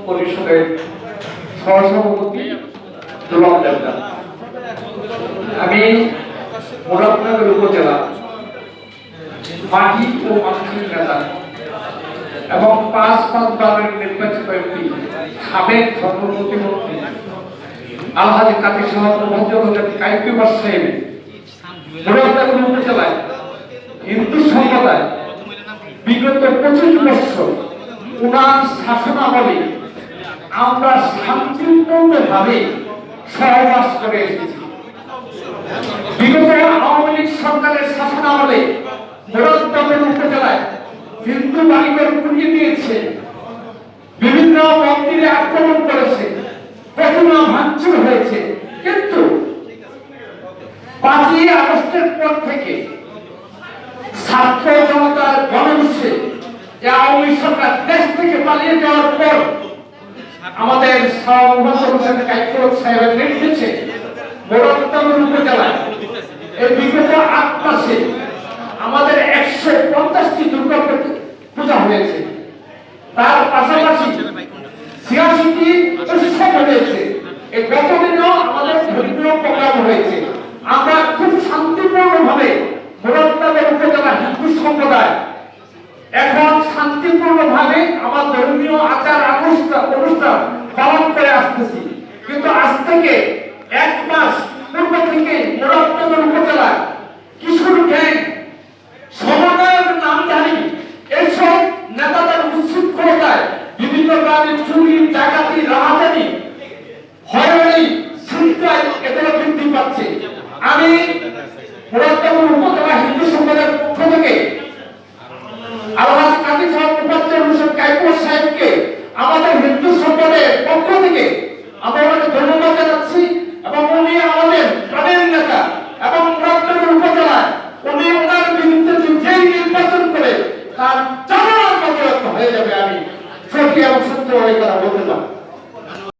পরিষদের সহসভাপতি দুলম দেবনাথ। আমি মুরাদনগর উপজেলা মাটি ও মানুষের নেতা এবং ৫ বারের নির্বাচিত এমপি সাবেক ধর্ম প্রতিমন্ত্রী আলহাজি কাজী সাহেব কাইকুবার সাহেব মুরাদনগর উপজেলায় হিন্দু সম্প্রদায় বিগত ২৫ বছর উনার শাসনামলে আমরা শান্তিপূর্ণভাবে সহবাস করে এসেছি। বিগত আওয়ামী লীগ সরকারের শাসনামলে মুরাদনগর উপজেলায় হিন্দু বাড়িঘর পুড়িয়ে দিয়েছে, বিভিন্ন মন্দিরে আক্রমণ করেছে, প্রতিমা ভাঙচুর হয়েছে। কিন্তু ৫ই আগস্টের পর থেকে ছাত্র জনতার গণউৎসে আওয়ামী সরকার দেশ থেকে পালিয়ে যাওয়ার পর আমাদের সাহেবের নির্দেশে মুরাদনগর উপজেলায় এই বিগত ৮ মাসে আমাদের ১৫০টি দুর্গা পূজা হয়েছে। তার পাশাপাশি ৮৬টি উৎসব হয়েছে। এই গতদিনও আমাদের ধর্মীয় প্রোগ্রাম হয়েছে। আমরা খুব শান্তিপূর্ণভাবে মুরাদনগর উপজেলা হিন্দু সম্প্রদায় এখন শান্তিপূর্ণভাবে আমার ধর্মীয় আচার অনুষ্ঠান পালন করে আসতেছি। কিন্তু আজ থেকে ১ মাস পূর্ব থেকে মুরাদনগর উপজেলায় কিশোর গ্যাং, সমন্বয়ের নামধারী এসব নেতাদের উচ্ছৃঙ্খলতায় বিভিন্ন গ্রামে চুরি, ডাকাতি, রাহাজানি, হয়রানি, ছিনতাই এগুলো বৃদ্ধি পাচ্ছে। আমি মুরাদনগর উপজেলা হিন্দু সম্প্রদায়ের পক্ষ থেকে আলহাজি কাজী কাইকুবার সাহেবকে আমাদের হিন্দু সম্প্রদায়ের পক্ষ থেকে আমরা ওনাকে ধন্যবাদ জানাচ্ছি এবং উনি আমাদের প্রাণের নেতা এবং মুরাদনগর উপজেলায় উনি ওনার বিরুদ্ধে যেই নির্বাচন করে তার চালানোর মতো হয়ে যাবে। আমি সত্যি এবং সত্য এই কথা বলতে চাই।